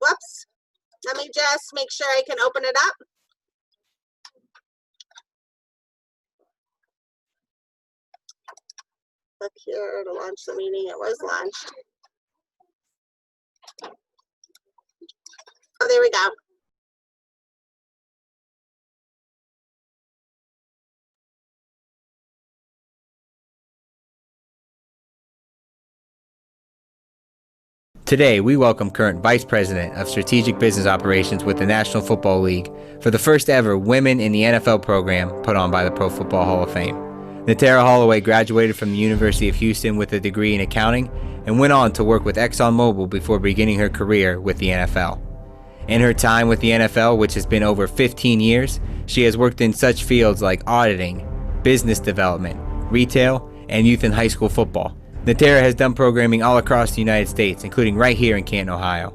Whoops. Let me just make sure I can open it up. Click here to launch the meeting. It was launched. Oh, there we go. Today, we welcome current Vice President of Strategic Business Operations with the National Football League for the first ever Women in the NFL program put on by the Pro Football Hall of Fame. Natara Holloway graduated from the University of Houston with a degree in accounting and went on to work with ExxonMobil before beginning her career with the NFL. In her time with the NFL, which has been over 15 years, she has worked in such fields like auditing, business development, retail, and youth and high school football. Natara has done programming all across the United States, including right here in Canton, Ohio.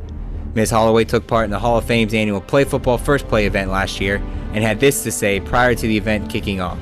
Ms. Holloway took part in the Hall of Fame's annual Play Football First Play event last year and had this to say prior to the event kicking off.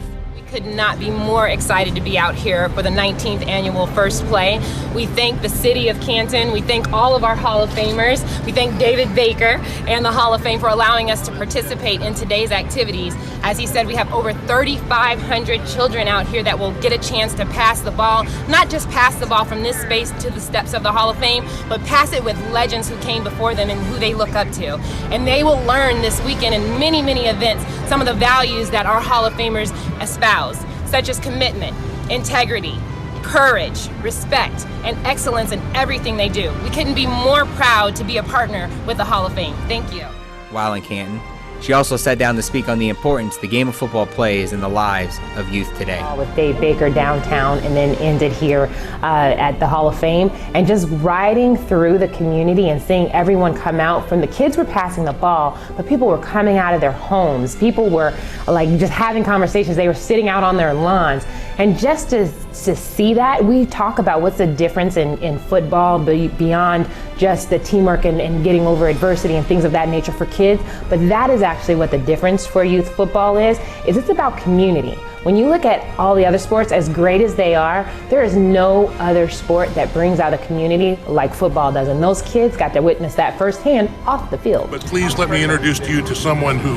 Could not be more excited to be out here for the 19th annual First Play. We thank the city of Canton. We thank all of our Hall of Famers. We thank David Baker and the Hall of Fame for allowing us to participate in today's activities. As he said, we have over 3,500 children out here that will get a chance to pass the ball, not just pass the ball from this space to the steps of the Hall of Fame, but pass it with legends who came before them and who they look up to. And they will learn this weekend in many, many events some of the values that our Hall of Famers espouse, such as commitment, integrity, courage, respect, and excellence in everything they do. We couldn't be more proud to be a partner with the Hall of Fame. Thank you. While in Canton, she also sat down to speak on the importance the game of football plays in the lives of youth today. With Dave Baker downtown and then ended here at the Hall of Fame, and just riding through the community and seeing everyone come out. From the kids were passing the ball, but people were coming out of their homes. People were like just having conversations. They were sitting out on their lawns. And just to see that, we talk about what's the difference in football beyond just the teamwork and getting over adversity and things of that nature for kids. But that is actually what the difference for youth football is it's about community. When you look at all the other sports, as great as they are, there is no other sport that brings out a community like football does. And those kids got to witness that firsthand off the field. But please let me introduce to you to someone who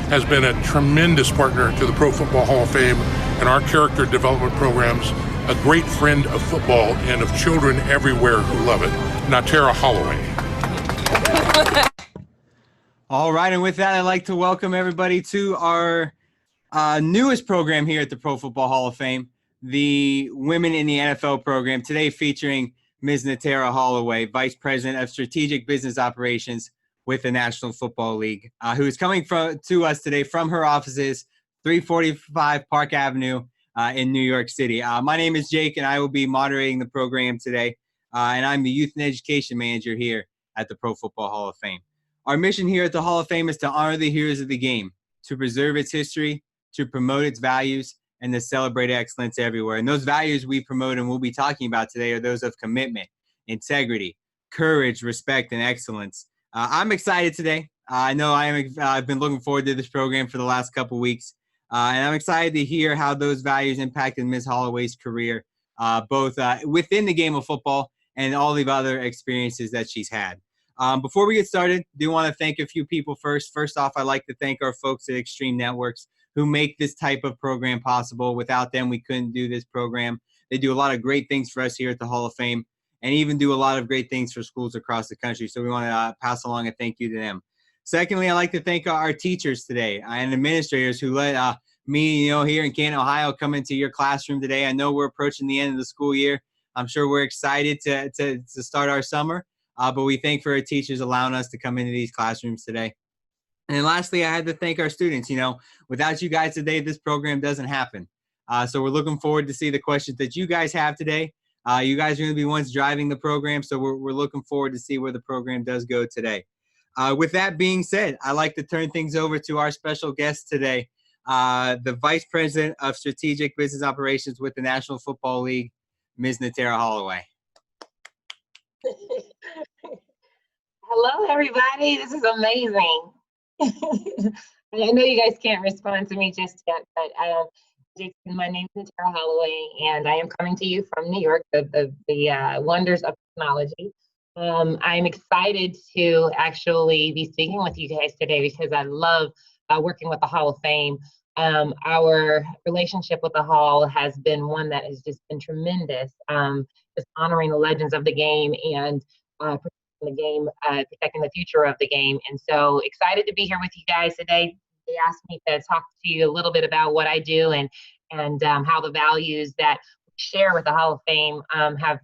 has been a tremendous partner to the Pro Football Hall of Fame and our character development programs, a great friend of football and of children everywhere who love it, Natara Holloway. All right, and with that, I'd like to welcome everybody to our newest program here at the Pro Football Hall of Fame, the Women in the NFL program, today featuring Ms. Natara Holloway, Vice President of Strategic Business Operations with the National Football League, who is coming to us today from her offices, 345 Park Avenue in New York City. My name is Jake, and I will be moderating the program today, and I'm the Youth and Education Manager here at the Pro Football Hall of Fame. Our mission here at the Hall of Fame is to honor the heroes of the game, to preserve its history, to promote its values, and to celebrate excellence everywhere. And those values we promote and we'll be talking about today are those of commitment, integrity, courage, respect, and excellence. I'm excited today. I know I've been looking forward to this program for the last couple weeks, and I'm excited to hear how those values impacted Ms. Holloway's career, both within the game of football and all the other experiences that she's had. Before we get started, I do want to thank a few people first. First off, I'd like to thank our folks at Extreme Networks who make this type of program possible. Without them, we couldn't do this program. They do a lot of great things for us here at the Hall of Fame, and even do a lot of great things for schools across the country. So we want to pass along a thank you to them. Secondly, I'd like to thank our teachers today and administrators who let me, here in Canton, Ohio, come into your classroom today. I know we're approaching the end of the school year. I'm sure we're excited to start our summer, but we thank for our teachers allowing us to come into these classrooms today. And then lastly, I had to thank our students. Without you guys today, this program doesn't happen. So we're looking forward to see the questions that you guys have today. You guys are going to be ones driving the program, so we're looking forward to see where the program does go today. With that being said, I'd like to turn things over to our special guest today, the Vice President of Strategic Business Operations with the National Football League, Ms. Natara Holloway. Hello, everybody. This is amazing. I know you guys can't respond to me just yet, but my name is Natara Holloway, and I am coming to you from New York, the wonders of technology. I'm excited to actually be speaking with you guys today because I love working with the Hall of Fame. Our relationship with the Hall has been one that has just been tremendous, just honoring the legends of the game and protecting the game, protecting the future of the game. And so excited to be here with you guys today. They asked me to talk to you a little bit about what I do and how the values that we share with the Hall of Fame have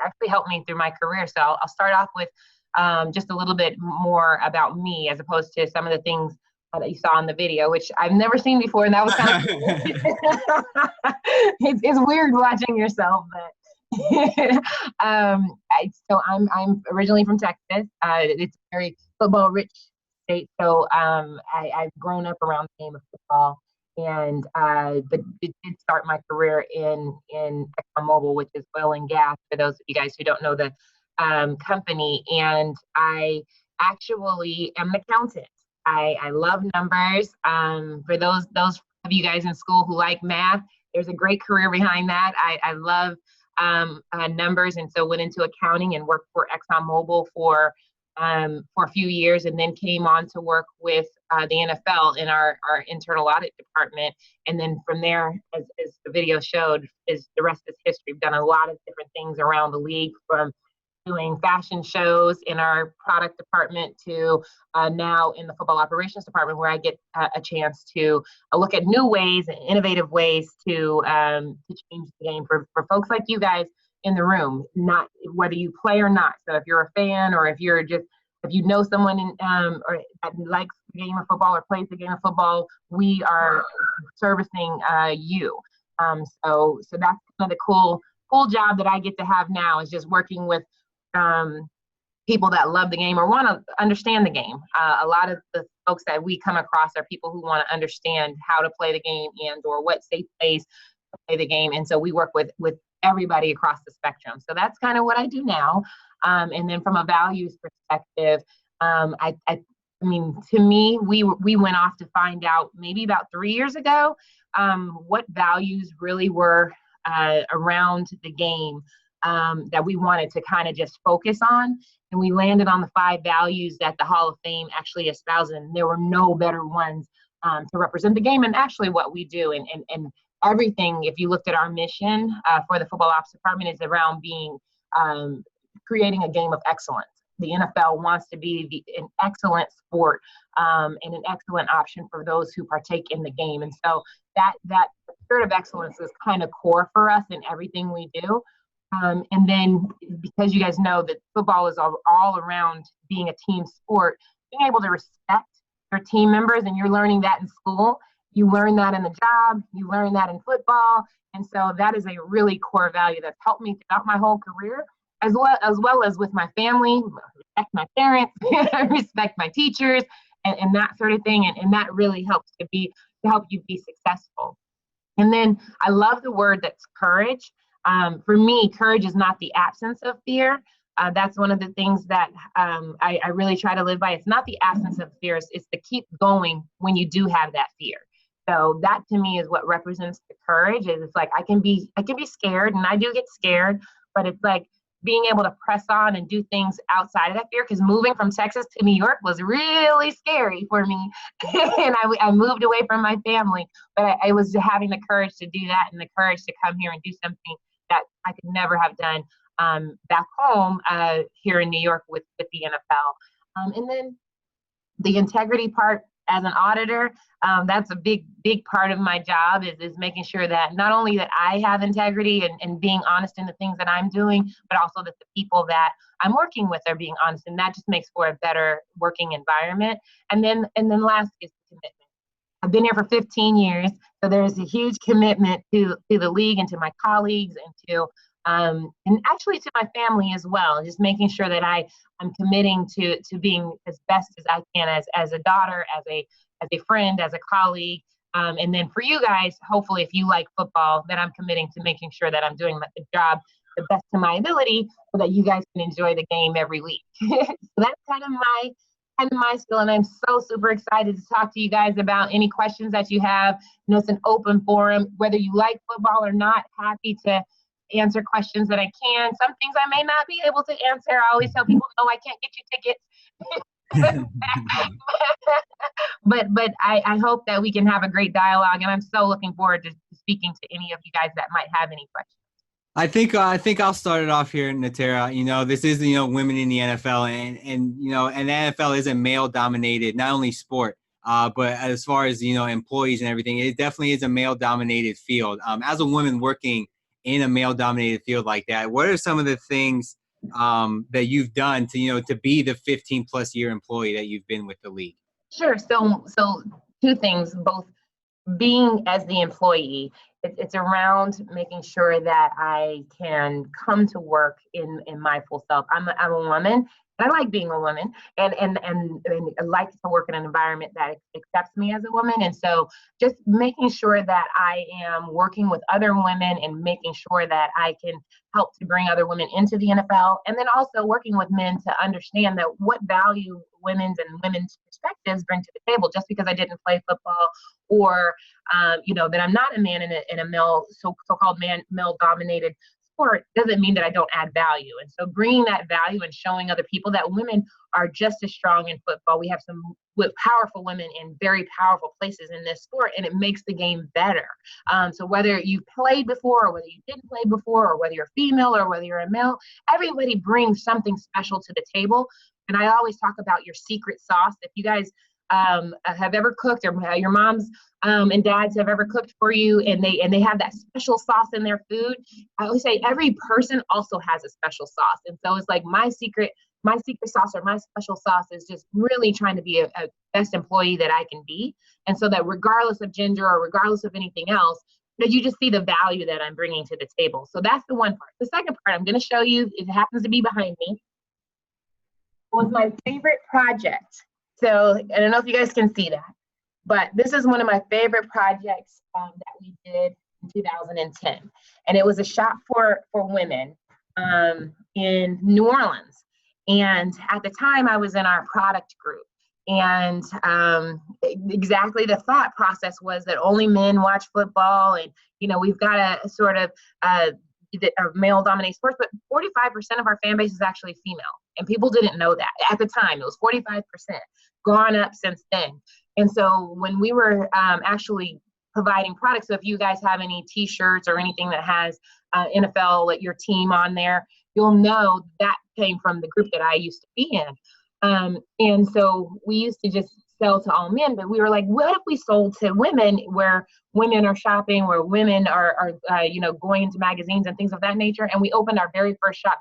actually helped me through my career. So I'll start off with just a little bit more about me as opposed to some of the things that you saw in the video, which I've never seen before, and that was kind of cool. It's weird watching yourself, but so I'm originally from Texas. It's a very football rich state, so I've grown up around the game of football. And but it did start my career in ExxonMobil, which is oil and gas, for those of you guys who don't know the company. And I actually am an accountant. I love numbers. For those of you guys in school who like math, there's a great career behind that. I love numbers, and so went into accounting and worked for ExxonMobil for a few years, and then came on to work with the NFL in our internal audit department. And then from there, as the video showed, is the rest is history. We've done a lot of different things around the league, from doing fashion shows in our product department to now in the football operations department, where I get a chance to look at new ways and innovative ways to change the game for folks like you guys in the room, not whether you play or not. So if you're a fan, or if you know someone or that likes the game of football or plays the game of football, we are servicing you. So that's kind of the cool job that I get to have now, is just working with people that love the game or want to understand the game. A lot of the folks that we come across are people who want to understand how to play the game and or what safe plays to play the game. And so we work with everybody across the spectrum. So that's kind of what I do now. And then from a values perspective, I mean, to me, we went off to find out maybe about 3 years ago what values really were around the game that we wanted to kind of just focus on. And we landed on the 5 values that the Hall of Fame actually espouses. And there were no better ones to represent the game and actually what we do. And everything, if you looked at our mission for the football ops department, is around being creating a game of excellence. The NFL wants to be an excellent sport and an excellent option for those who partake in the game. And so that spirit of excellence is kind of core for us in everything we do. And then, because you guys know that football is all around being a team sport, being able to respect your team members, and you're learning that in school. You learn that in the job, you learn that in football. And so that is a really core value that's helped me throughout my whole career, as well as with my family. Respect my parents, respect my teachers, and that sort of thing. And that really helps to help you be successful. And then I love the word that's courage. For me, courage is not the absence of fear. That's one of the things that I really try to live by. It's not the absence of fear. It's to keep going when you do have that fear. So that to me is what represents the courage. Is it's like I can be scared, and I do get scared, but it's like being able to press on and do things outside of that fear. Because moving from Texas to New York was really scary for me, and I moved away from my family. But I was having the courage to do that, and the courage to come here and do something that I could never have done back home here in New York with the NFL. And then the integrity part as an auditor, that's a big part of my job is making sure that not only that I have integrity and being honest in the things that I'm doing, but also that the people that I'm working with are being honest. And that just makes for a better working environment. And then last is commitment. I've been here for 15 years, so there's a huge commitment to the league and to my colleagues and to and actually to my family as well. Just making sure that I'm committing to being as best as I can as a daughter, as a friend, as a colleague. And then for you guys, hopefully, if you like football, that I'm committing to making sure that I'm doing the job the best to my ability, so that you guys can enjoy the game every week. So that's kind of my skill, and I'm so super excited to talk to you guys about any questions that you have. You know, it's an open forum, whether you like football or not. Happy to answer questions that I can. Some things I may not be able to answer. I always tell people, no, I can't get you tickets. but I hope that we can have a great dialogue, and I'm so looking forward to speaking to any of you guys that might have any questions. I think I'll start it off here, Natara. This is women in the NFL, and the NFL is a male dominated not only sport, but as far as employees and everything, it definitely is a male dominated field. As a woman working in a male dominated field like that, what are some of the things that you've done to be the 15+ year employee that you've been with the league? Sure. So two things, both being as the employee, it's around making sure that I can come to work in my full self. I'm a woman, and I like being a woman, and I like to work in an environment that accepts me as a woman. And so just making sure that I am working with other women and making sure that I can help to bring other women into the NFL, and then also working with men to understand that what value women's perspectives bring to the table. Just because I didn't play football, or that I'm not a man in a male so-called male dominated sport, doesn't mean that I don't add value. And so bringing that value and showing other people that women are just as strong in football. We have some powerful women in very powerful places in this sport, and it makes the game better. So whether you played before, or whether you didn't play before, or whether you're female or whether you're a male, everybody brings something special to the table. And I always talk about your secret sauce. If you guys have ever cooked, or your moms and dads have ever cooked for you, and they have that special sauce in their food, I always say every person also has a special sauce. And so it's like my secret sauce, or my special sauce, is just really trying to be a best employee that I can be. And so that regardless of gender or regardless of anything else, that you just see the value that I'm bringing to the table. So that's the one part. The second part I'm going to show you, it happens to be behind me, was my favorite project. So I don't know if you guys can see that, but this is one of my favorite projects that we did in 2010. And it was a shop for women in New Orleans. And at the time I was in our product group. And exactly the thought process was that only men watch football, and we've got a sort of male dominated sports, but 45% of our fan base is actually female. And people didn't know that at the time. It was 45%, gone up since then. And so when we were actually providing products, so if you guys have any t-shirts or anything that has NFL, like your team on there, you'll know that came from the group that I used to be in. And so we used to just sell to all men, but we were like, what if we sold to women, where women are shopping, where women are going into magazines and things of that nature. And we opened our very first shop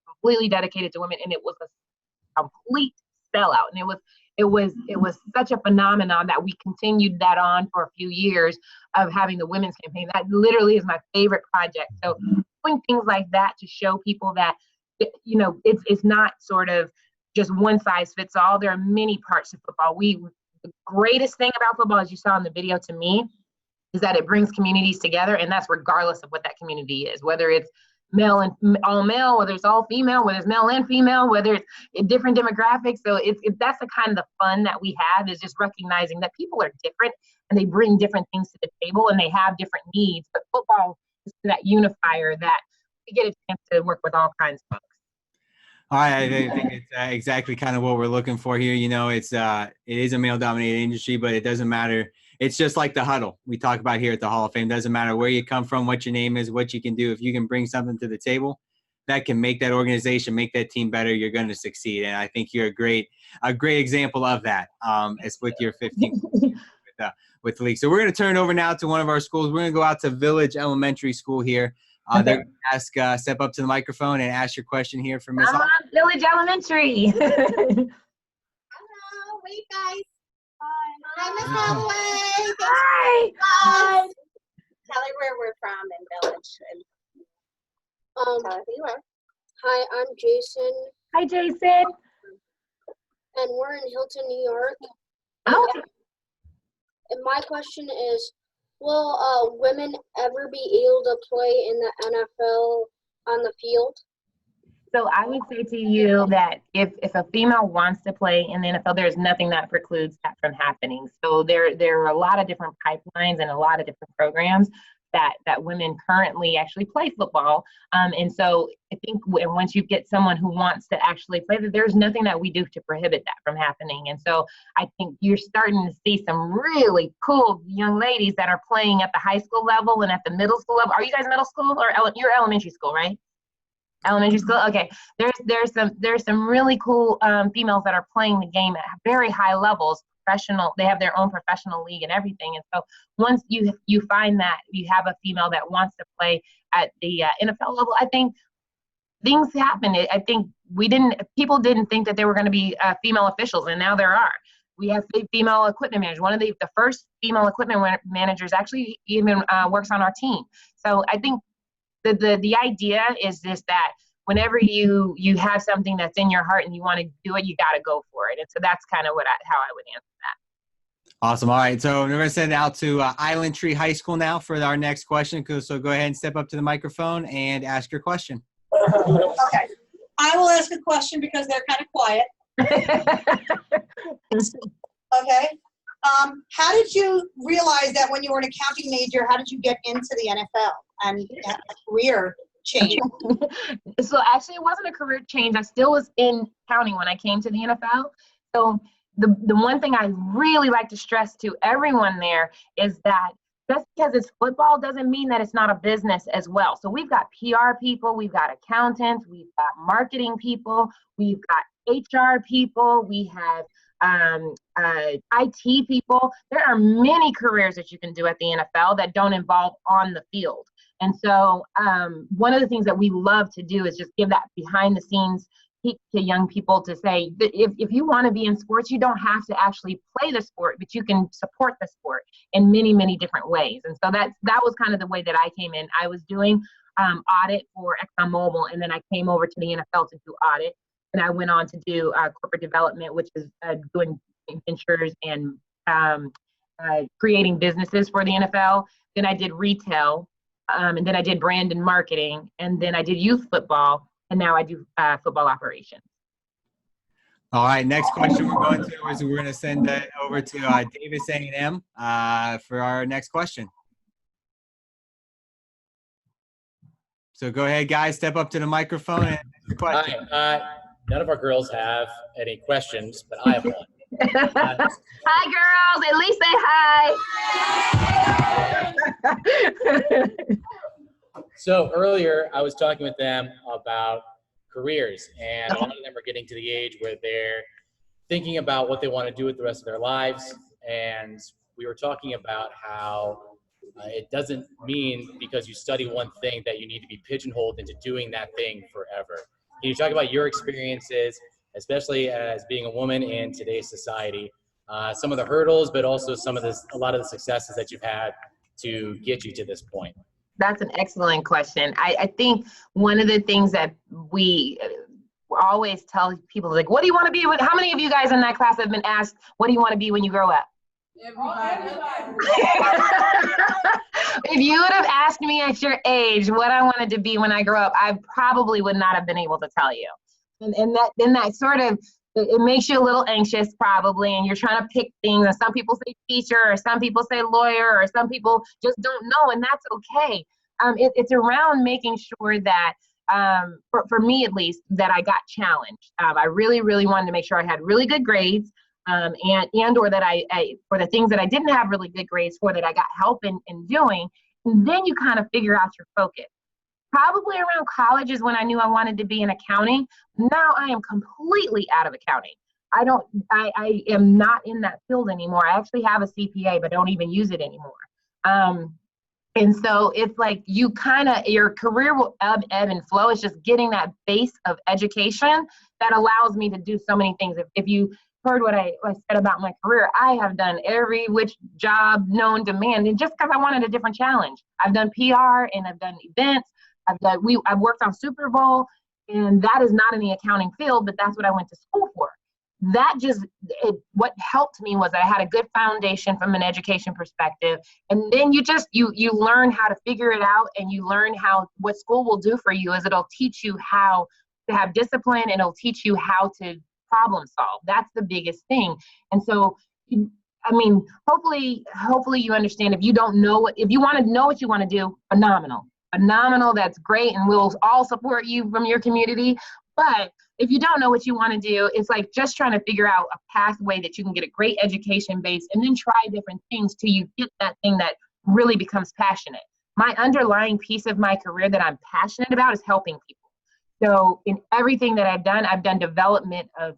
completely dedicated to women, and it was a complete sellout. And it was such a phenomenon that we continued that on for a few years of having the women's campaign. That literally is my favorite project. So doing things like that to show people that it's not sort of just one size fits all. There are many parts of football. The greatest thing about football, as you saw in the video, to me, is that it brings communities together, and that's regardless of what that community is, whether it's male and all male, whether it's all female, whether it's male and female, whether it's in different demographics. So that's the kind of the fun that we have, is just recognizing that people are different and they bring different things to the table and they have different needs. But football is that unifier that we get a chance to work with all kinds of folks. All right, I think it's exactly kind of what we're looking for here. It is a male-dominated industry, but it doesn't matter. It's just like the huddle we talk about here at the Hall of Fame. Doesn't matter where you come from, what your name is, what you can do. If you can bring something to the table that can make that organization, make that team better, you're going to succeed. And I think you're a great example of that. It's with your 15 with the league. So we're going to turn it over now to one of our schools. We're going to go out to Village Elementary School here. They're going to step up to the microphone and ask your question here for Miss Holloway. Village Elementary. Hello, wait, guys. Hi, Miss Holloway. Hi. Hi. Tell her where we're from in Village. Tell her who you are. Hi, I'm Jason, Hi, Jason. and we're in Hilton, New York. Oh, And my question is, will women ever be able to play in the NFL on the field? so I would say to you that if a female wants to play in the NFL, there's nothing that precludes that from happening. So there are a lot of different pipelines and a lot of different programs that women currently actually play football. And so I think once you get someone who wants to actually play, that there's nothing that we do to prohibit that from happening. And so I think you're starting to see some really cool young ladies that are playing at the high school level and at the middle school level. Are you guys middle school or you're elementary school, right? Elementary school. Okay. There's some really cool females that are playing the game at very high levels. Professional. They have their own professional league and everything. And so once you find that you have a female that wants to play at the NFL level, I think things happen. I think people didn't think that there were going to be female officials, and now there are. We have female equipment managers. One of the first female equipment managers actually even works on our team. So I think the idea is just that whenever you have something that's in your heart and you want to do it, you got to go for it. And so that's kind of how I would answer that. Awesome. All right. So we're going to send it out to Island Tree High School now for our next question. So go ahead and step up to the microphone and ask your question. Okay. I will ask a question because they're kind of quiet. Okay. How did you realize that when you were an accounting major, how did you get into the NFL and a career change? So actually it wasn't a career change. I still was in accounting when I came to the NFL. So the one thing I really like to stress to everyone there is that just because it's football doesn't mean that it's not a business as well. So we've got PR people, we've got accountants, we've got marketing people, we've got HR people, we have IT people. There are many careers that you can do at the NFL that don't involve on the field. And so one of the things that we love to do is just give that behind the scenes peek to young people to say that if you want to be in sports, you don't have to actually play the sport, but you can support the sport in many, many different ways. And so that was kind of the way that I came in. I was doing audit for ExxonMobil, and then I came over to the NFL to do audit. And I went on to do corporate development, which is doing ventures and creating businesses for the NFL. Then I did retail, and then I did brand and marketing, and then I did youth football, and now I do football operations. All right, next question we're going to send that over to Davis A&M for our next question. So go ahead, guys, step up to the microphone and ask your question. Hi, none of our girls have any questions, but I have one. Hi, girls. At least say hi. So earlier, I was talking with them about careers, and a lot of them are getting to the age where they're thinking about what they want to do with the rest of their lives. And we were talking about how it doesn't mean because you study one thing that you need to be pigeonholed into doing that thing forever. Can you talk about your experiences, especially as being a woman in today's society, some of the hurdles, but also a lot of the successes that you've had to get you to this point? That's an excellent question. I think one of the things that we always tell people, like, what do you want to be? How many of you guys in that class have been asked, what do you want to be when you grow up? Everybody. If you would have asked me at your age what I wanted to be when I grew up, I probably would not have been able to tell you. And that sort of, it makes you a little anxious probably, and you're trying to pick things, and some people say teacher, or some people say lawyer, or some people just don't know, and that's okay. It's around making sure that, for me at least, that I got challenged. I really, really wanted to make sure I had really good grades, and or that I for the things that I didn't have really good grades for, that I got help in doing, and then you kind of figure out your focus. Probably around college is when I knew I wanted to be in accounting. Now I am completely out of accounting. I am not in that field anymore. I actually have a CPA, but don't even use it anymore. And so it's like your career will ebb and flow. It's just getting that base of education that allows me to do so many things. If you heard what I said about my career, I have done every which job known to man, and just because I wanted a different challenge. I've done PR and I've done events. I've worked on Super Bowl, and that is not in the accounting field, but that's what I went to school for. What helped me was that I had a good foundation from an education perspective, and then you learn how to figure it out, and you learn what school will do for you is it'll teach you how to have discipline, and it'll teach you how to problem solve. That's the biggest thing. And so I mean, hopefully you understand. If you don't know if you want to know what you want to do, phenomenal. That's great, and we'll all support you from your community. But if you don't know what you want to do, it's like just trying to figure out a pathway that you can get a great education base and then try different things till you get that thing that really becomes passionate. My underlying piece of my career that I'm passionate about is helping people. So in everything that I've done development of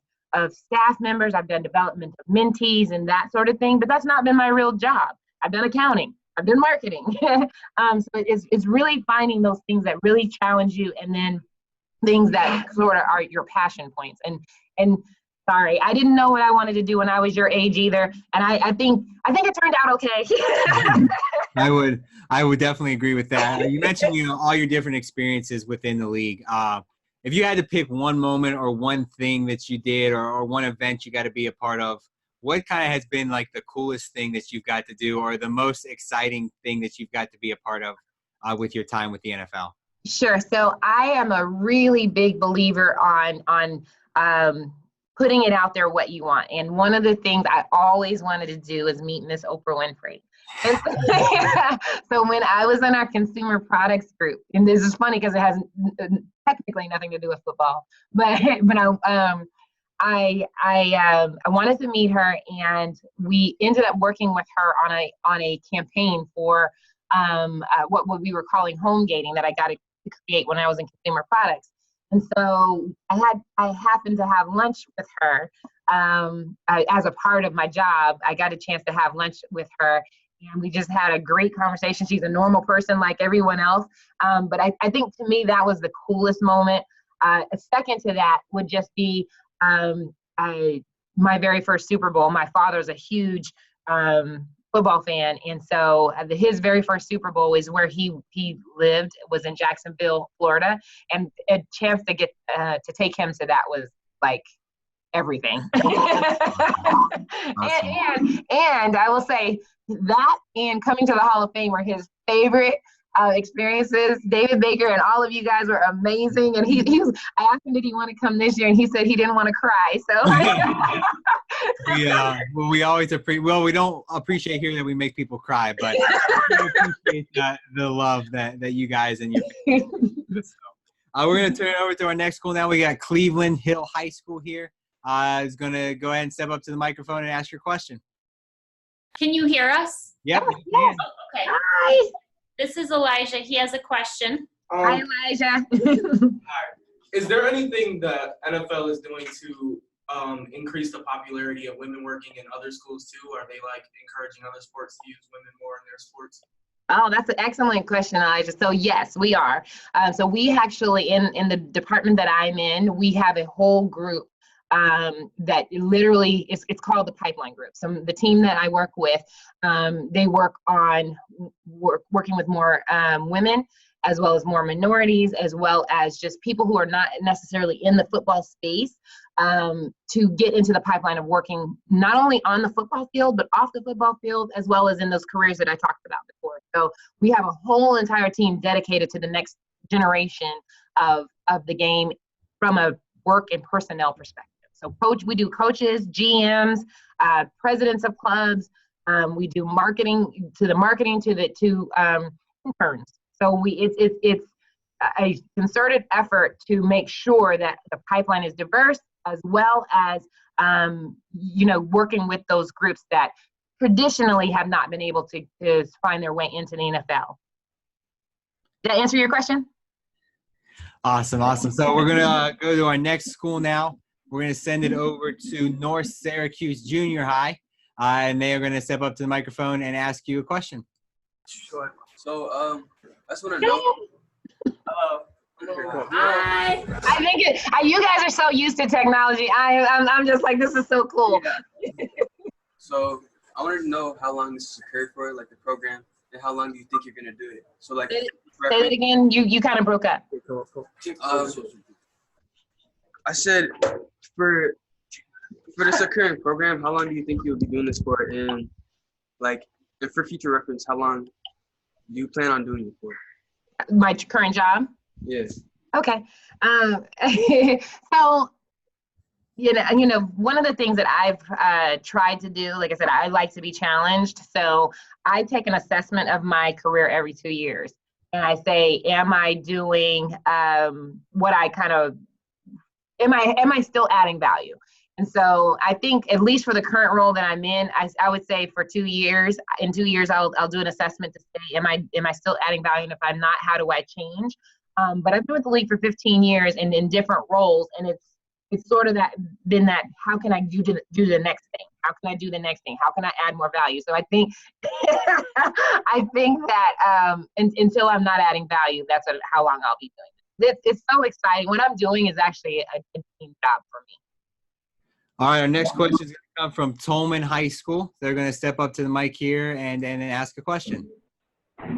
staff members, I've done development of mentees and that sort of thing, but that's not been my real job. I've done accounting, I've done marketing. So it's really finding those things that really challenge you, and then things that sort of are your passion points. And sorry, I didn't know what I wanted to do when I was your age either, and I think it turned out okay. I would definitely agree with that. You mentioned, all your different experiences within the league. If you had to pick one moment or one thing that you did or one event you got to be a part of, what kind of has been like the coolest thing that you've got to do, or the most exciting thing that you've got to be a part of with your time with the NFL? Sure. So I am a really big believer on putting it out there what you want. And one of the things I always wanted to do is meet Miss Oprah Winfrey. And so when I was in our consumer products group, and this is funny because it has technically nothing to do with football, but I wanted to meet her, and we ended up working with her on a campaign for what we were calling home gating that I got to create when I was in consumer products. And so I happened to have lunch with her as a part of my job. I got a chance to have lunch with her, and we just had a great conversation. She's a normal person like everyone else. But I think to me, that was the coolest moment. A second to that would just be my very first Super Bowl. My father's a huge football fan, and so his very first Super Bowl is where he lived, was in Jacksonville, Florida, and a chance to get to take him to that was like everything. Awesome. and I will say that and coming to the Hall of Fame were his favorite experiences. David Baker and all of you guys were amazing. And I asked him, did he want to come this year? And he said he didn't want to cry. So we always we don't appreciate hearing that we make people cry, but we appreciate the love that you guys and your family. So, we're going to turn it over to our next school now. We got Cleveland Hill High School here. Is going to go ahead and step up to the microphone and ask your question. Can you hear us? Yep. Yes. Okay. Hi. This is Elijah. He has a question. Hi, Elijah. Is there anything the NFL is doing to increase the popularity of women working in other schools too? Are they like encouraging other sports to use women more in their sports? Oh, that's an excellent question, Elijah. So yes, we are. So we actually, in the department that I'm in, we have a whole group that literally it's called the pipeline group. So the team that I work with, they work on working with more women, as well as more minorities, as well as just people who are not necessarily in the football space, to get into the pipeline of working not only on the football field, but off the football field, as well as in those careers that I talked about before. So we have a whole entire team dedicated to the next generation of the game from a work and personnel perspective. So we do coaches, GMs, presidents of clubs. We do marketing to interns. So it's a concerted effort to make sure that the pipeline is diverse, as well as working with those groups that traditionally have not been able to find their way into the NFL. Did I answer your question? Awesome. So we're gonna go to our next school now. We're going to send it over to North Syracuse Junior High, and they are going to step up to the microphone and ask you a question. Sure. So, I just want to know. Hi. I think you guys are so used to technology. I'm just like, this is so cool. Yeah. So I wanted to know how long this is occurred for, like the program, and how long do you think you're going to do it? So like. Say that again. You kind of broke up. I said, for this current program, how long do you think you'll be doing this for? And for future reference, how long do you plan on doing it for? My current job? Yes. Okay. So One of the things that I've tried to do, like I said, I like to be challenged. So I take an assessment of my career every 2 years. And I say, am I doing what I kind of, am I still adding value? And so I think, at least for the current role that I'm in, I would say for 2 years, in 2 years, I'll do an assessment to say, am I still adding value? And if I'm not, how do I change? But I've been with the league for 15 years and in different roles. And it's sort of been that, how can I do the next thing? How can I do the next thing? How can I add more value? So I think, I think that until I'm not adding value, that's how long I'll be doing it. It's so exciting. What I'm doing is actually a team job for me. All right, our next question is going to come from Tolman High School. They're going to step up to the mic here and ask a question. All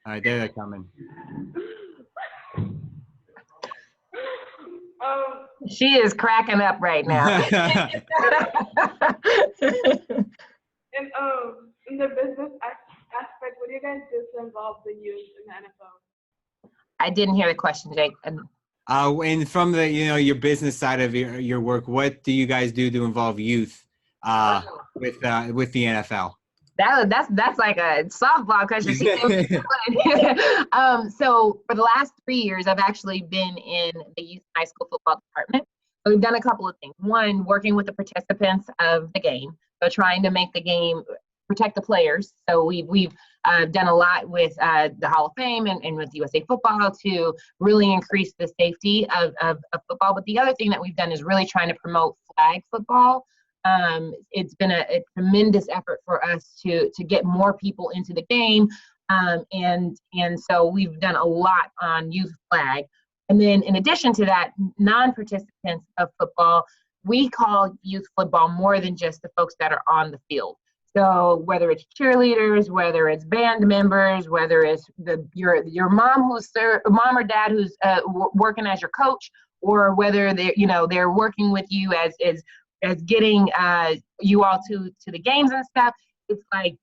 right, there they're coming. She is cracking up right now. In the business aspect, what do you guys do to involve the youth in the NFL? I didn't hear the question, Jake. And from the your business side of your work, what do you guys do to involve youth with the NFL? That's like a softball question. So for the last 3 years, I've actually been in the youth high school football department. So we've done a couple of things. One, working with the participants of the game, so trying to make the game protect the players. So we've done a lot with the Hall of Fame and with USA Football to really increase the safety of football. But the other thing that we've done is really trying to promote flag football. It's been a tremendous effort for us to get more people into the game. And so we've done a lot on youth flag. And then in addition to that, non-participants of football, we call youth football more than just the folks that are on the field. So whether it's cheerleaders, whether it's band members, whether it's your mom mom or dad who's working as your coach, or whether they're working with you as getting you all to the games and stuff, it's like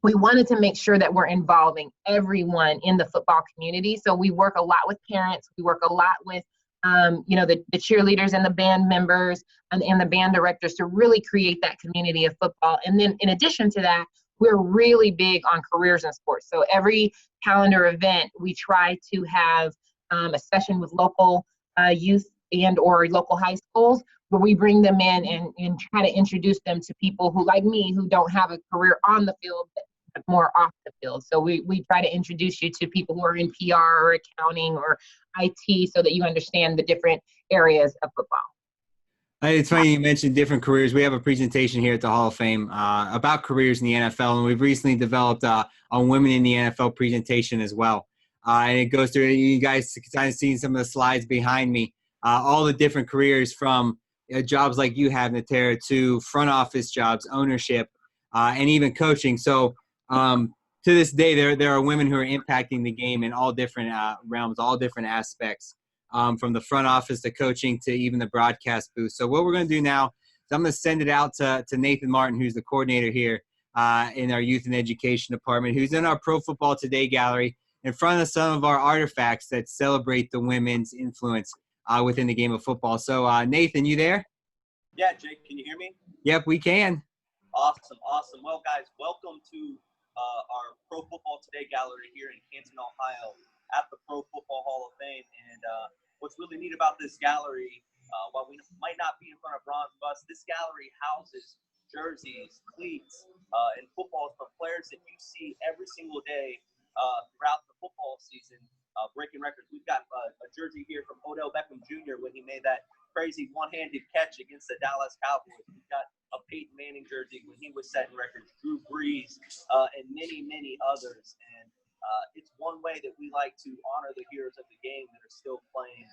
we wanted to make sure that we're involving everyone in the football community. So we work a lot with parents. We work a lot with the cheerleaders and the band members and the band directors to really create that community of football. And then in addition to that, we're really big on careers in sports. So every calendar event, we try to have a session with local youth and or local high schools where we bring them in and try to introduce them to people who, like me, who don't have a career on the field, but more off the field. So we try to introduce you to people who are in PR or accounting or IT so that you understand the different areas of football. It's funny you mentioned different careers. We have a presentation here at the Hall of Fame about careers in the NFL, and we've recently developed a Women in the NFL presentation as well. And it goes through, you guys kind of seen some of the slides behind me, all the different careers from jobs like you have, Natara, to front office jobs, ownership, and even coaching. So to this day, there are women who are impacting the game in all different realms, all different aspects, from the front office to coaching to even the broadcast booth. So what we're going to do now is I'm going to send it out to Nathan Martin, who's the coordinator here in our youth and education department, who's in our Pro Football Today gallery in front of some of our artifacts that celebrate the women's influence within the game of football. So Nathan, you there? Yeah, Jake, can you hear me? Yep, we can. Awesome. Well, guys, welcome to our Pro Football Today gallery here in Canton, Ohio at the Pro Football Hall of Fame. And what's really neat about this gallery, while we might not be in front of Ron's bus, this gallery houses jerseys, cleats, and footballs from players that you see every single day throughout the football season, breaking records. We've got a jersey here from Odell Beckham Jr. when he made that crazy one-handed catch against the Dallas Cowboys. We've got a Peyton Manning jersey when he was setting records, Drew Brees, and many, many others. And it's one way that we like to honor the heroes of the game that are still playing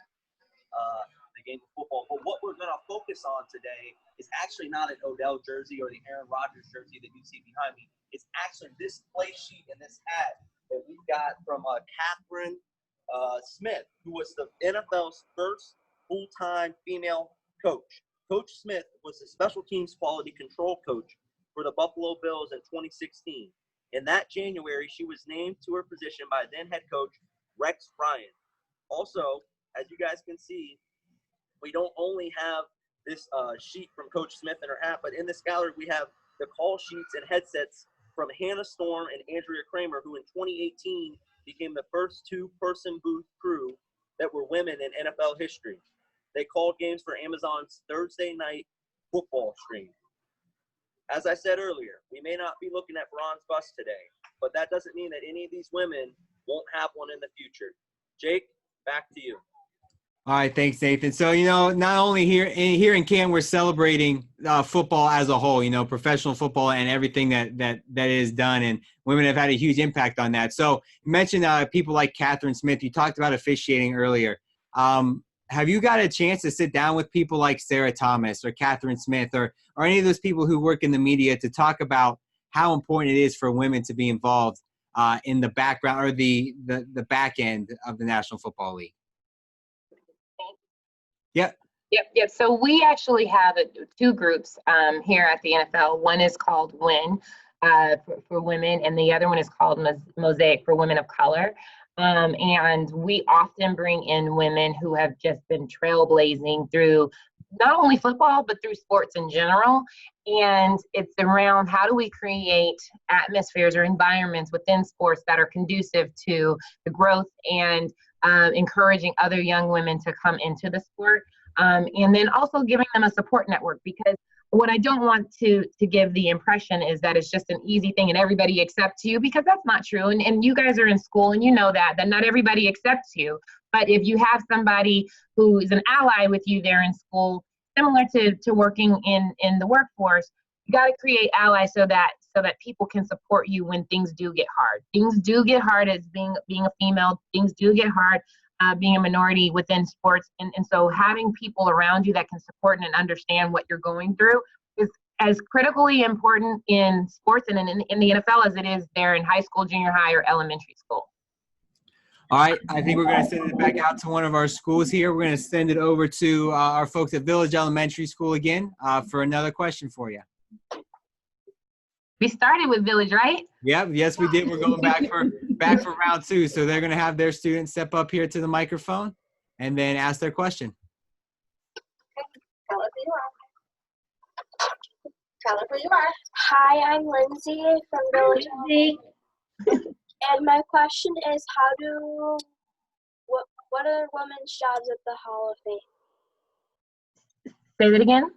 the game of football. But what we're going to focus on today is actually not an Odell jersey or the Aaron Rodgers jersey that you see behind me. It's actually this play sheet and this hat that we got from Catherine Smith, who was the NFL's first full-time female coach. Coach Smith was the special teams quality control coach for the Buffalo Bills in 2016. In that January, she was named to her position by then head coach Rex Ryan. Also, as you guys can see, we don't only have this sheet from Coach Smith and her hat, but in this gallery we have the call sheets and headsets from Hannah Storm and Andrea Kramer, who in 2018 became the first two-person booth crew that were women in NFL history. They called games for Amazon's Thursday night football stream. As I said earlier, we may not be looking at bronze busts today, but that doesn't mean that any of these women won't have one in the future. Jake, back to you. All right, thanks, Nathan. So, not only here in Canton, we're celebrating football as a whole, professional football and everything that is done, and women have had a huge impact on that. So you mentioned people like Catherine Smith. You talked about officiating earlier. Have you got a chance to sit down with people like Sarah Thomas or Catherine Smith or any of those people who work in the media to talk about how important it is for women to be involved in the background or the back end of the National Football League? Yep. Yep. So we actually have two groups here at the NFL. One is called WIN for women, and the other one is called Mosaic for women of color. And we often bring in women who have just been trailblazing through not only football, but through sports in general. And it's around how do we create atmospheres or environments within sports that are conducive to the growth and encouraging other young women to come into the sport. And then also giving them a support network, because what I don't want to give the impression is that it's just an easy thing and everybody accepts you, because that's not true. And you guys are in school and you know that not everybody accepts you. But if you have somebody who is an ally with you there in school, similar to working in the workforce, you got to create allies so that people can support you when things do get hard. Things do get hard as being a female. Things do get hard being a minority within sports. And so having people around you that can support and understand what you're going through is as critically important in sports and in the NFL as it is there in high school, junior high, or elementary school. All right, I think we're going to send it back out to one of our schools here. We're going to send it over to our folks at Village Elementary School again for another question for you. We started with Village, right? Yep, yes, we did. We're going back for round two. So they're going to have their students step up here to the microphone and then ask their question. Tell us who you are. Tell us who you are. Hi, I'm Lindsay from Village. And my question is, what are women's jobs at the Hall of Fame? Say that again.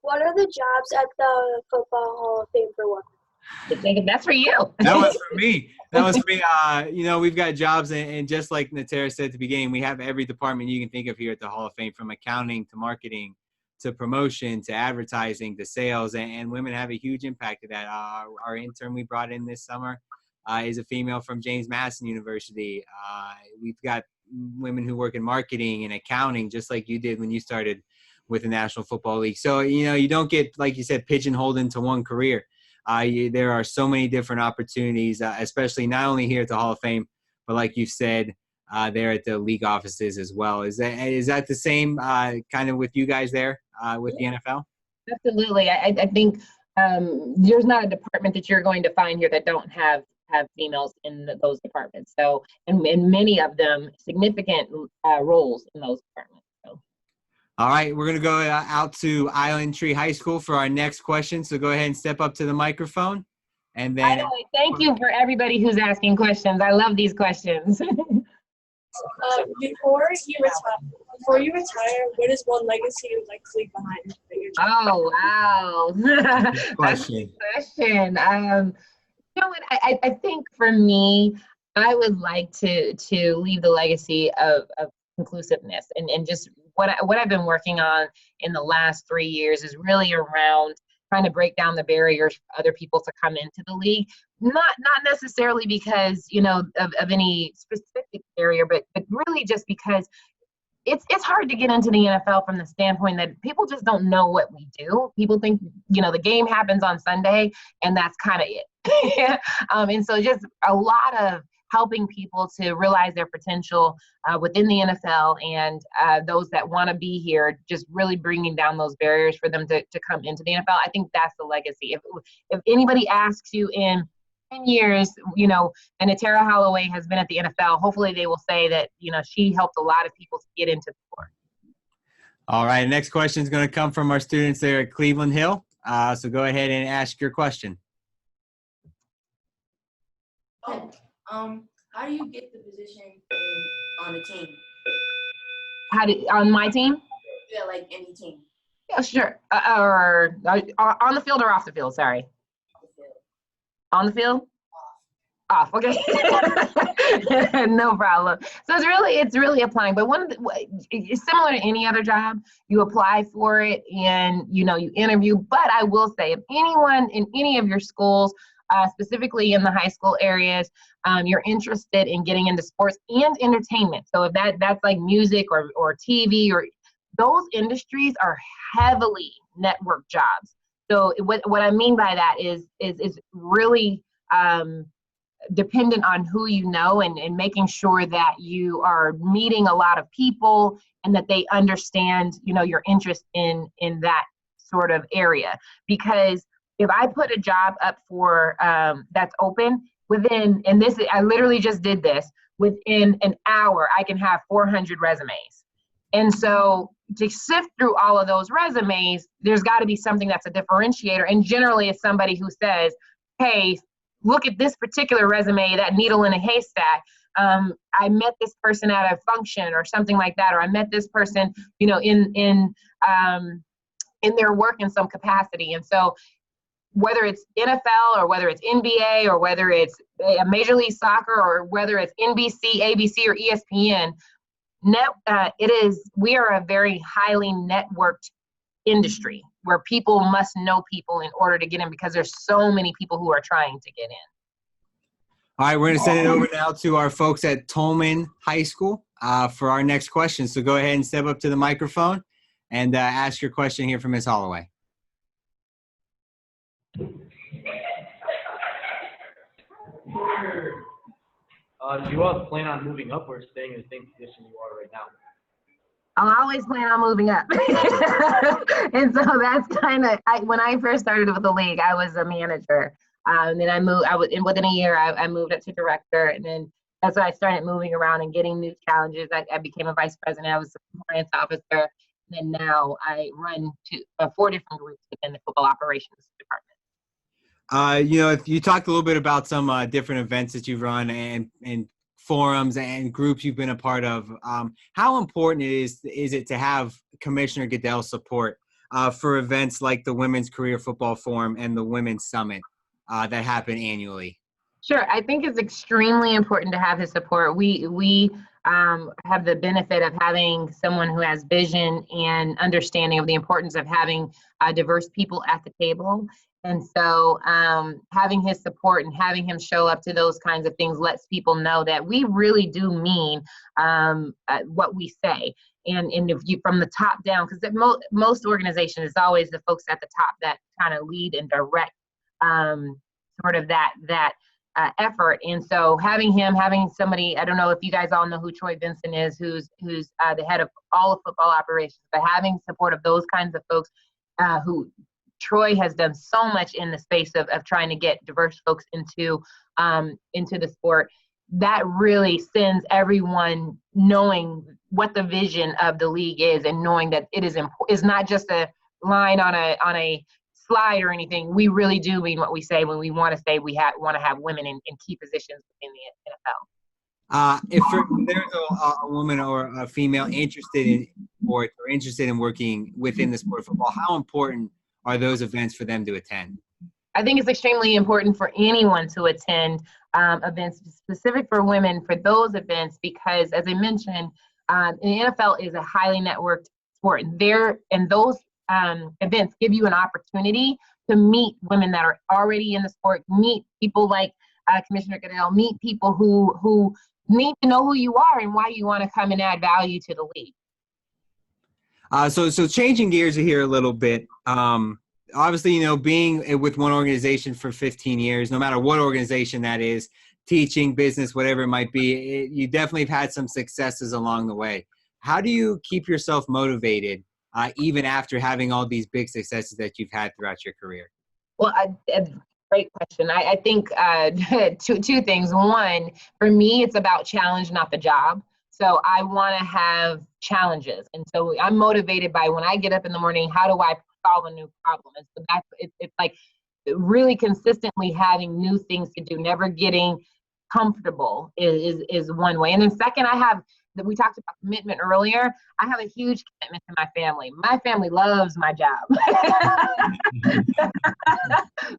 What are the jobs at the Football Hall of Fame for women? That's for you. That was for me. We've got jobs, and just like Natara said at the beginning, we have every department you can think of here at the Hall of Fame, from accounting to marketing to promotion to advertising to sales, and women have a huge impact of that. Our intern we brought in this summer is a female from James Madison University. We've got women who work in marketing and accounting, just like you did when you started with the National Football League. So, you don't get, like you said, pigeonholed into one career. There are so many different opportunities, especially not only here at the Hall of Fame, but like you said, there at the league offices as well. Is that the same kind of with you guys there with the NFL? Absolutely. I think there's not a department that you're going to find here that don't have females in those departments. So, and many of them significant roles in those departments. So. All right, we're going to go out to Island Tree High School for our next question. So go ahead and step up to the microphone. And then, by the way, thank you for everybody who's asking questions. I love these questions. Before you retire, what is one legacy you would like to leave behind? Oh, wow. Good question. You know what? I think for me, I would like to leave the legacy of inclusiveness and just what I've been working on in the last 3 years is really around trying to break down the barriers for other people to come into the league. Not necessarily because, of any specific barrier, but really just because it's hard to get into the NFL from the standpoint that people just don't know what we do. People think, the game happens on Sunday and that's kind of it. And so just a lot of helping people to realize their potential within the NFL and those that want to be here, just really bringing down those barriers for them to come into the NFL. I think that's the legacy. If anybody asks you in 10 years, you know, and Natara Holloway has been at the NFL. Hopefully they will say that, you know, she helped a lot of people to get into the sport. All right, next question is going to come from our students there at Cleveland Hill. So go ahead and ask your question. How do you get the position on the team? On my team? Yeah, like any team. Yeah, sure. Or on the field or off the field? Sorry. On the field? Off. Okay. No problem. So it's really applying. But it's similar to any other job. You apply for it and you interview. But I will say, if anyone in any of your schools, specifically in the high school areas, you're interested in getting into sports and entertainment. So if that's like music or TV, or those industries are heavily network jobs. So what I mean by that is really dependent on who you know, and making sure that you are meeting a lot of people and that they understand, your interest in that sort of area. Because if I put a job up for that's open, I literally just did this, within an hour, I can have 400 resumes. And so to sift through all of those resumes, there's got to be something that's a differentiator. And generally it's somebody who says, hey, look at this particular resume, that needle in a haystack. I met this person at a function or something like that, or I met this person, in their work in some capacity. And so whether it's NFL or whether it's NBA or whether it's Major League Soccer or whether it's NBC, ABC, or ESPN, we are a very highly networked industry where people must know people in order to get in, because there's so many people who are trying to get in. All right, we're going to send it over now to our folks at Tolman High School for our next question. So go ahead and step up to the microphone and ask your question here from Ms. Holloway. Do you all plan on moving up or staying in the same position you are right now? I always plan on moving up. And so that's when I first started with the league, I was a manager. And then I moved, within a year, I moved up to director. And then that's when I started moving around and getting new challenges. I became a vice president. I was a compliance officer. And then now I run 4 different groups within the football operations department. If you talked a little bit about some different events that you've run and forums and groups you've been a part of, how important is it to have Commissioner Goodell's support for events like the Women's Career Football Forum and the Women's Summit that happen annually? Sure, I think it's extremely important to have his support. We have the benefit of having someone who has vision and understanding of the importance of having diverse people at the table. And so having his support and having him show up to those kinds of things lets people know that we really do mean what we say. And if you, from the top down, because most organizations, it's always the folks at the top that kind of lead and direct sort of that effort. And so having somebody, I don't know if you guys all know who Troy Benson is, who's the head of all of football operations, but having support of those kinds of folks who Troy has done so much in the space of trying to get diverse folks into the sport, that really sends everyone knowing what the vision of the league is, and knowing that it is not just a line on a slide or anything. We really do mean what we say when we want to say we want to have women in key positions in the NFL. If there's a woman or a female interested in sports or interested in working within the sport of football, how important are those events for them to attend? I think it's extremely important for anyone to attend events specific for women for those events, because as I mentioned, the NFL is a highly networked sport. And those events give you an opportunity to meet women that are already in the sport, meet people like Commissioner Goodell, meet people who need to know who you are and why you want to come and add value to the league. So changing gears here a little bit, obviously, being with one organization for 15 years, no matter what organization that is, teaching, business, whatever it might be, you definitely have had some successes along the way. How do you keep yourself motivated, even after having all these big successes that you've had throughout your career? Well, Great question. I think two things. One, for me, it's about challenge, not the job. So I want to have challenges. And so I'm motivated by when I get up in the morning, how do I solve a new problem? And so it's like really consistently having new things to do, never getting comfortable is one way. And then second, we talked about commitment earlier. I have a huge commitment to my family. My family loves my job.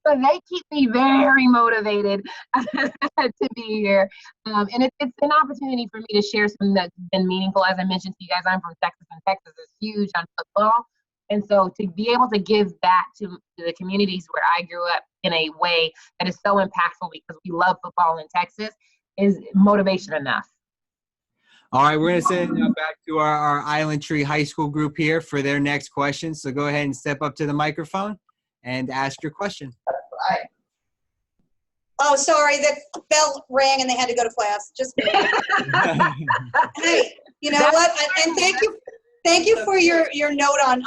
So they keep me very motivated to be here. And it's an opportunity for me to share something that's been meaningful. As I mentioned to you guys, I'm from Texas, and Texas is huge on football. And so to be able to give back to the communities where I grew up in a way that is so impactful because we love football in Texas is motivation enough. All right, we're going to send it now back to our Island Tree High School group here for their next question. So go ahead and step up to the microphone and ask your question. Oh, sorry, the bell rang and they had to go to class. Just hey, you know what? And thank you for your note on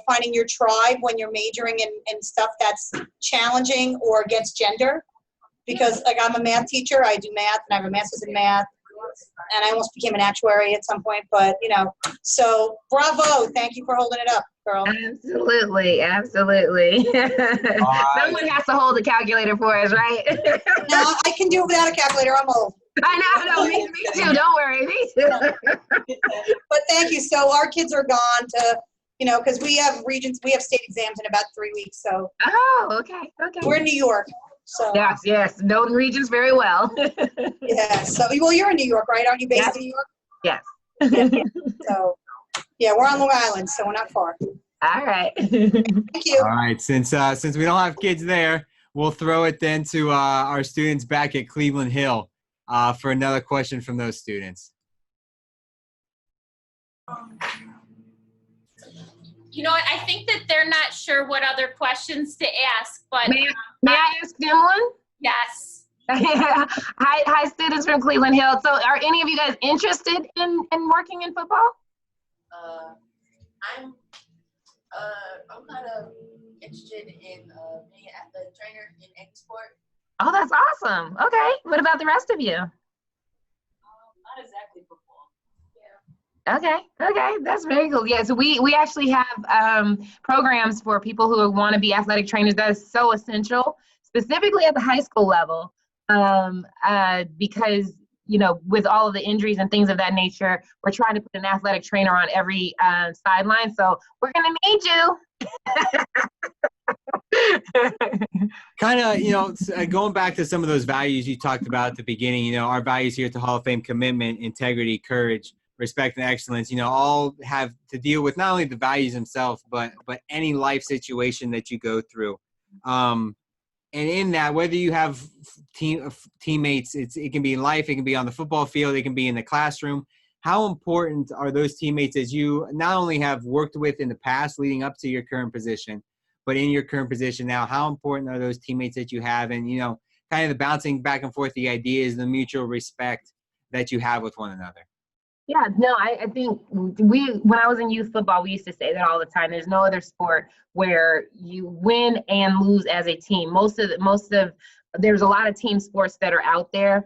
finding your tribe when you're majoring in stuff that's challenging or against gender. Because like I'm a math teacher, I do math and I have a master's in math. And I almost became an actuary at some point, but so bravo. Thank you for holding it up, girl. Absolutely. Someone has to hold the calculator for us, right? No, I can do it without a calculator. I'm old. I know, me too. Don't worry, me too. But thank you. So our kids are gone to, because we have state exams in about 3 weeks. So. Oh, okay. We're in New York. So. Yes, known regions very well. Yeah. So, well, you're in New York, right? Aren't you based in New York? Yes. So, yeah, we're on Long Island, so we're not far. All right. Thank you. All right, since we don't have kids there, we'll throw it then to our students back at Cleveland Hill for another question from those students. You know what? I think that they're not sure what other questions to ask, but may I ask them one? Yes. Hi, students from Cleveland Hill. So, are any of you guys interested in working in football? I'm kind of interested in being an athletic trainer in any sport. Oh, that's awesome. Okay. What about the rest of you? Not exactly football. Okay, that's very cool. Yeah, so we actually have programs for people who want to be athletic trainers. That is so essential, specifically at the high school level, because with all of the injuries and things of that nature, we're trying to put an athletic trainer on every sideline. So we're gonna need you. Kind of, going back to some of those values you talked about at the beginning. Our values here at the Hall of Fame: commitment, integrity, courage, respect, and excellence, all have to deal with not only the values themselves, but any life situation that you go through. And in that, whether you have teammates, it can be in life, it can be on the football field, it can be in the classroom. How important are those teammates as you not only have worked with in the past leading up to your current position, but in your current position now? How important are those teammates that you have, and kind of the bouncing back and forth, the ideas, the mutual respect that you have with one another? Yeah, no, I think when I was in youth football, we used to say that all the time. There's no other sport where you win and lose as a team. There's a lot of team sports that are out there,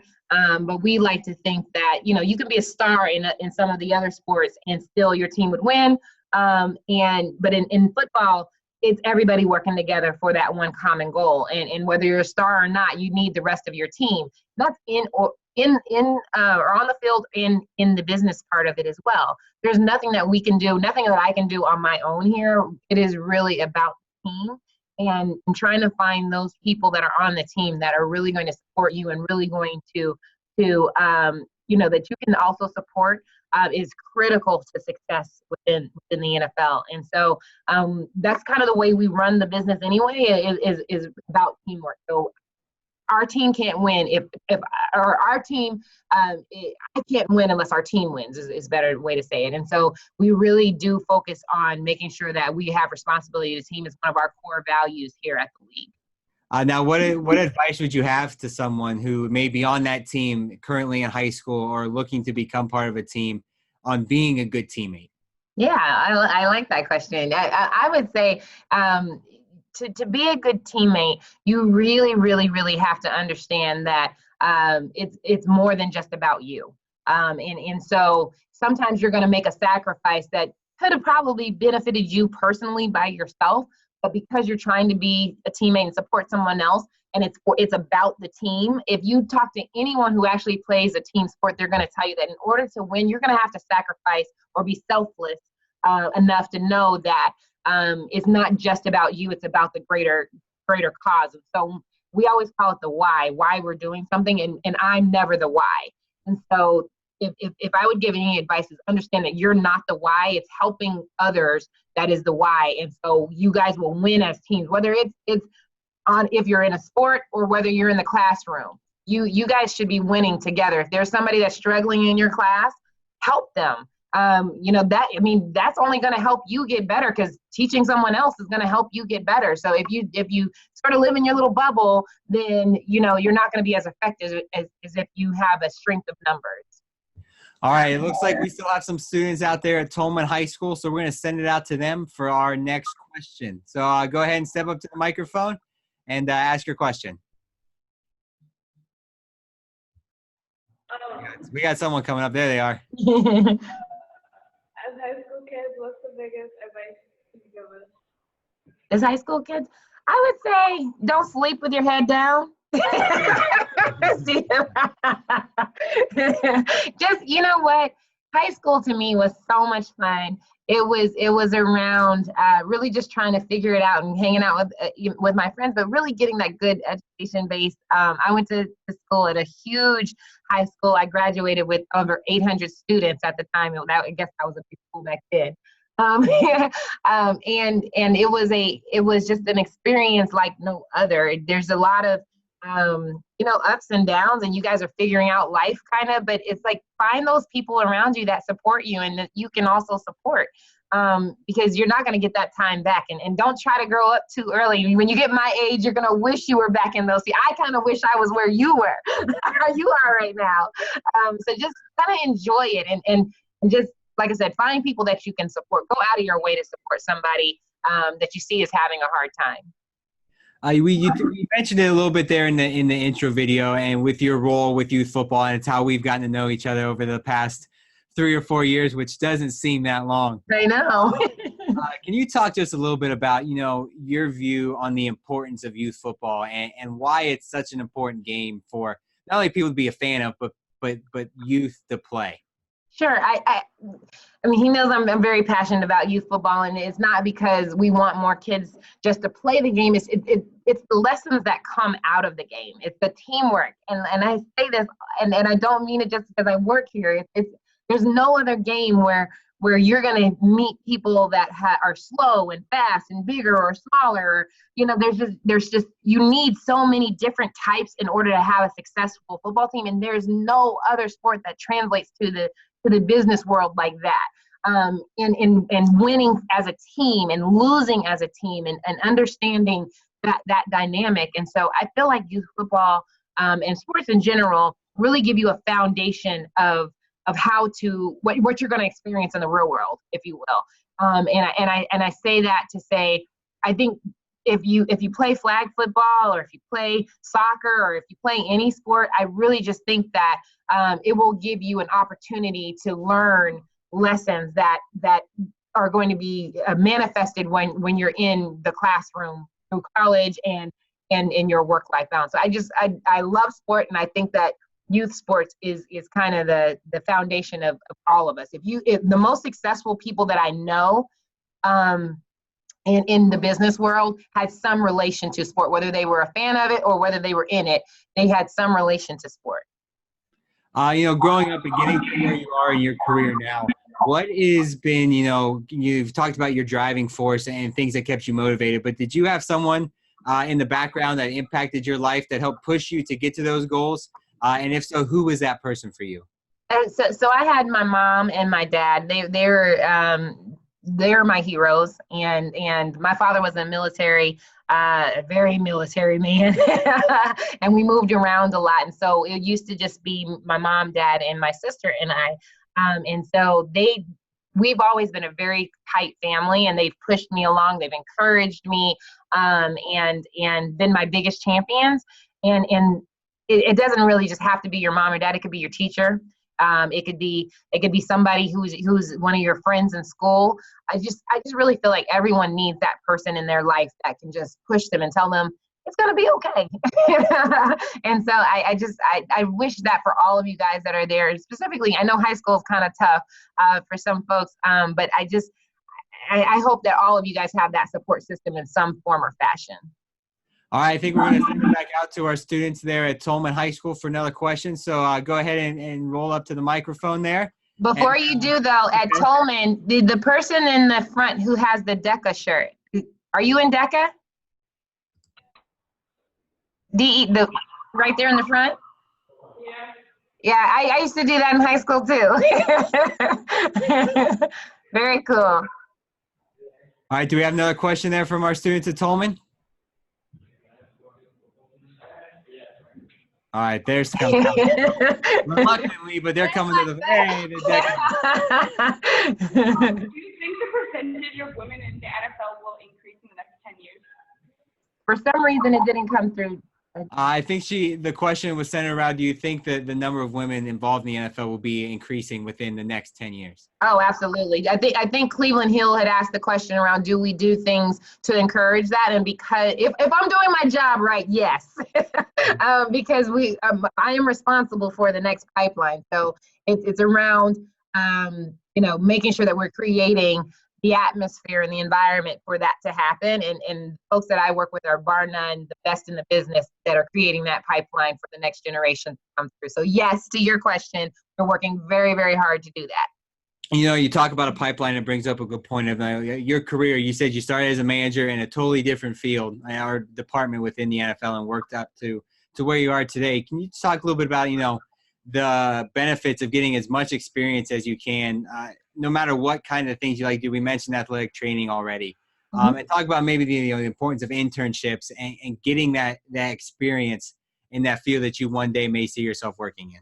but we like to think that, you can be a star in some of the other sports and still your team would win. But in football, it's everybody working together for that one common goal. And whether you're a star or not, you need the rest of your team. That's or on the field, in the business part of it as well. There's nothing that we can do, nothing that I can do on my own here. It is really about the team and trying to find those people that are on the team that are really going to support you and really going to that you can also support is critical to success within the NFL. And so that's kind of the way we run the business anyway, is about teamwork. So our team can't win I can't win unless our team wins is a better way to say it. And so we really do focus on making sure that we have responsibility. The team is one of our core values here at the league. Now, what advice would you have to someone who may be on that team currently in high school or looking to become part of a team on being a good teammate? Yeah, I like that question. I would say to be a good teammate, you really, really, really have to understand that it's more than just about you. And so sometimes you're going to make a sacrifice that could have probably benefited you personally by yourself, but because you're trying to be a teammate and support someone else, and it's about the team. If you talk to anyone who actually plays a team sport, they're going to tell you that in order to win, you're going to have to sacrifice or be selfless enough to know that it's not just about you, it's about the greater cause. And so we always call it the why we're doing something, and I'm never the why. And so if I would give any advice, is understand that you're not the why, it's helping others that is the why. And so you guys will win as teams, whether it's on, if you're in a sport or whether you're in the classroom, you guys should be winning together. If there's somebody that's struggling in your class, help them. That's only going to help you get better, because teaching someone else is going to help you get better. So if you sort of live in your little bubble, then you're not going to be as effective as if you have a strength of numbers. All right, it looks like we still have some students out there at Tolman High School, so we're going to send it out to them for our next question. So go ahead and step up to the microphone and ask your question. We got someone coming up. There they are. As high school kids, what's the biggest advice you give us? As high school kids, I would say don't sleep with your head down. Just, you know what? High school to me was so much fun. It was around really just trying to figure it out and hanging out with my friends, but really getting that good education base. I went to school at a huge high school. I graduated with over 800 students at the time. I guess that was a big school back then. And it was just an experience like no other. There's a lot of ups and downs, and you guys are figuring out life kind of, but it's like find those people around you that support you and that you can also support, because you're not going to get that time back, and don't try to grow up too early. When you get my age, you're going to wish you were back in those. I kind of wish I was where you were, where you are right now. So just kind of enjoy it and just, like I said, find people that you can support. Go out of your way to support somebody that you see is having a hard time. You mentioned it a little bit there in the intro video, and with your role with youth football, and it's how we've gotten to know each other over the past 3 or 4 years, which doesn't seem that long. I know. Can you talk to us a little bit about your view on the importance of youth football and why it's such an important game for not only people to be a fan of, but youth to play? Sure. I mean, he knows I'm very passionate about youth football, and it's not because we want more kids just to play the game. It's the lessons that come out of the game. It's the teamwork. And I say this, and I don't mean it just because I work here. There's no other game where you're going to meet people that are slow and fast and bigger or smaller. There's just you need so many different types in order to have a successful football team, and there's no other sport that translates to the business world like that. And winning as a team and losing as a team and understanding that dynamic. And so I feel like youth football and sports in general really give you a foundation of how to what you're going to experience in the real world, if you will. And I say that to say, I think if you play flag football, or if you play soccer, or if you play any sport, I really just think that it will give you an opportunity to learn lessons that are going to be manifested when you're in the classroom through college and in your work-life balance. So I love sport, and I think that youth sports is kind of the foundation of all of us. If the most successful people that I know in the business world had some relation to sport, whether they were a fan of it or whether they were in it, they had some relation to sport. Growing up and getting to where you are in your career now, what has been, you've talked about your driving force and things that kept you motivated, but did you have someone in the background that impacted your life that helped push you to get to those goals? And if so, who was that person for you? So I had my mom and my dad. They're my heroes, and my father was in the military, a very military man, and we moved around a lot. And so it used to just be my mom, dad, and my sister and I. And so they we've always been a very tight family, and they've pushed me along. They've encouraged me, and been my biggest champions. And it doesn't really just have to be your mom or dad. It could be your teacher. It could be somebody who's one of your friends in school. I just really feel like everyone needs that person in their life that can just push them and tell them it's gonna be okay. And so I wish that for all of you guys that are there. Specifically, I know high school is kind of tough for some folks, but I hope that all of you guys have that support system in some form or fashion. All right, I think we're going to send it back out to our students there at Tolman High School for another question. So go ahead and roll up to the microphone there. Before you do, though, at Tolman, the person in the front who has the DECA shirt, are you in DECA? Right there in the front? Yeah, I used to do that in high school, too. Very cool. All right, do we have another question there from our students at Tolman? All right, there's coming. Reluctantly, but they're coming to the hey, Do you think the percentage of women in the NFL will increase in the next 10 years? For some reason, it didn't come through. I think the question was centered around, do you think that the number of women involved in the NFL will be increasing within the next 10 years? Oh, absolutely. I think Cleveland Hill had asked the question around, do we do things to encourage that? And because if I'm doing my job right, yes. Because I am responsible for the next pipeline. So it's around, making sure that we're creating the atmosphere and the environment for that to happen. And folks that I work with are bar none the best in the business that are creating that pipeline for the next generation to come through. So yes, to your question, we're working very, very hard to do that. You talk about a pipeline, it brings up a good point of your career. You said you started as a manager in a totally different field, our department within the NFL, and worked up to where you are today. Can you just talk a little bit about, the benefits of getting as much experience as you can, no matter what kind of things you like to do? We mentioned athletic training already. And talk about maybe the importance of internships and getting that experience in that field that you one day may see yourself working in.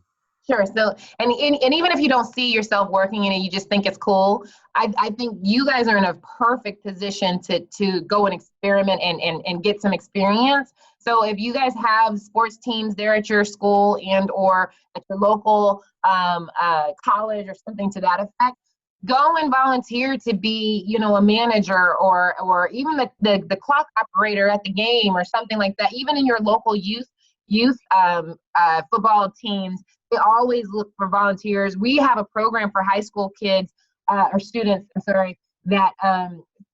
Sure. So, and even if you don't see yourself working in it, you just think it's cool. I think you guys are in a perfect position to go and experiment and get some experience. So if you guys have sports teams there at your school and or at your local college or something to that effect, go and volunteer to be, a manager or even the clock operator at the game or something like that. Even in your local youth football teams, they always look for volunteers. We have a program for high school kids or students, that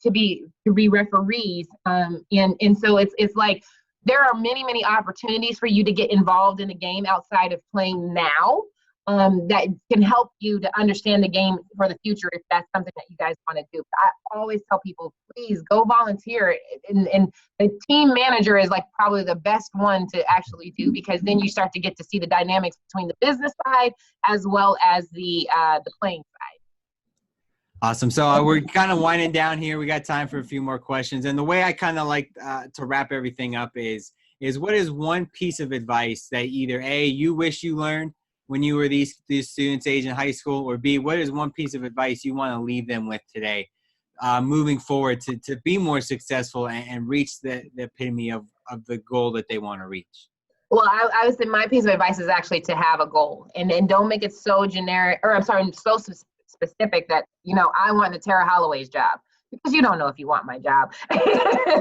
to be referees. And so it's like there are many, many opportunities for you to get involved in the game outside of playing now. That can help you to understand the game for the future if that's something that you guys want to do. I always tell people, please go volunteer. And the team manager is like probably the best one to actually do, because then you start to get to see the dynamics between the business side as well as the playing side. Awesome. So we're kind of winding down here. We got time for a few more questions. And the way I kind of like to wrap everything up is what is one piece of advice that either A, you wish you learned when you were these students' age in high school, or B, what is one piece of advice you want to leave them with today, moving forward to be more successful and reach the epitome of the goal that they want to reach? Well, I would say my piece of advice is actually to have a goal, and don't make it so generic, or so specific that, I want Natara Holloway's job, because you don't know if you want my job.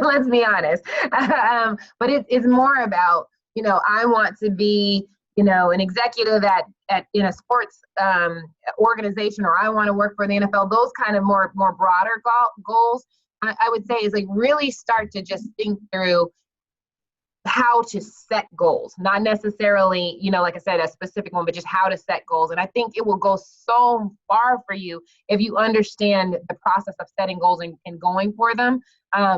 Let's be honest. But it's more about, I want to be, an executive in a sports organization, or I want to work for the NFL. Those kind of more broader goals, I would say, is like really start to just think through how to set goals, not necessarily, like I said, a specific one, but just how to set goals. And I think it will go so far for you if you understand the process of setting goals and going for them,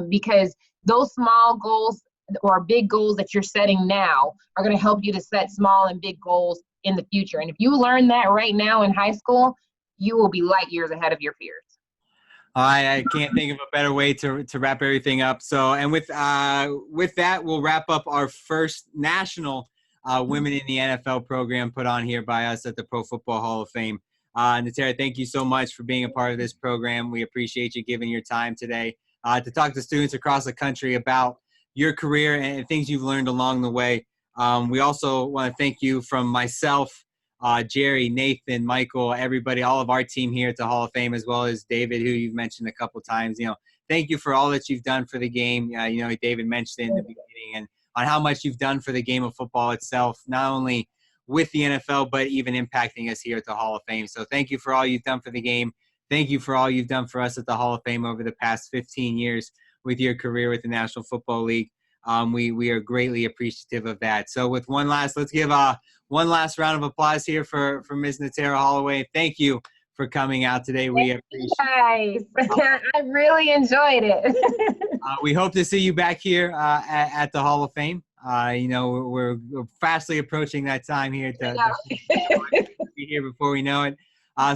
because those small goals or big goals that you're setting now are going to help you to set small and big goals in the future. And if you learn that right now in high school, you will be light years ahead of your peers. I can't think of a better way to wrap everything up. So, and with that, we'll wrap up our first national Women in the NFL program put on here by us at the Pro Football Hall of Fame. Natara, thank you so much for being a part of this program. We appreciate you giving your time today to talk to students across the country about your career and things you've learned along the way. We also want to thank you from myself, Jerry, Nathan, Michael, everybody, all of our team here at the Hall of Fame, as well as David, who you've mentioned a couple times. Thank you for all that you've done for the game. David mentioned it in the beginning, and on how much you've done for the game of football itself, not only with the NFL, but even impacting us here at the Hall of Fame. So thank you for all you've done for the game. Thank you for all you've done for us at the Hall of Fame over the past 15 years with your career with the National Football League. We are greatly appreciative of that. So with let's give one last round of applause here for Ms. Natara Holloway. Thank you for coming out today. We appreciate it. I really enjoyed it. We hope to see you back here at the Hall of Fame. We're fastly approaching that time here to be here before we know it.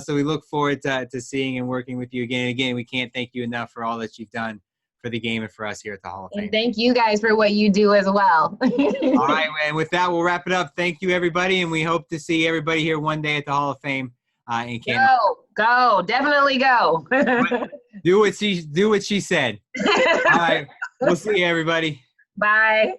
So we look forward to seeing and working with you again. And again, we can't thank you enough for all that you've done for the game and for us here at the Hall of Fame. And thank you guys for what you do as well. All right, and with that, we'll wrap it up. Thank you, everybody, and we hope to see everybody here one day at the Hall of Fame in Canada. Go, definitely go. Do what she said. All right, we'll see you, everybody. Bye.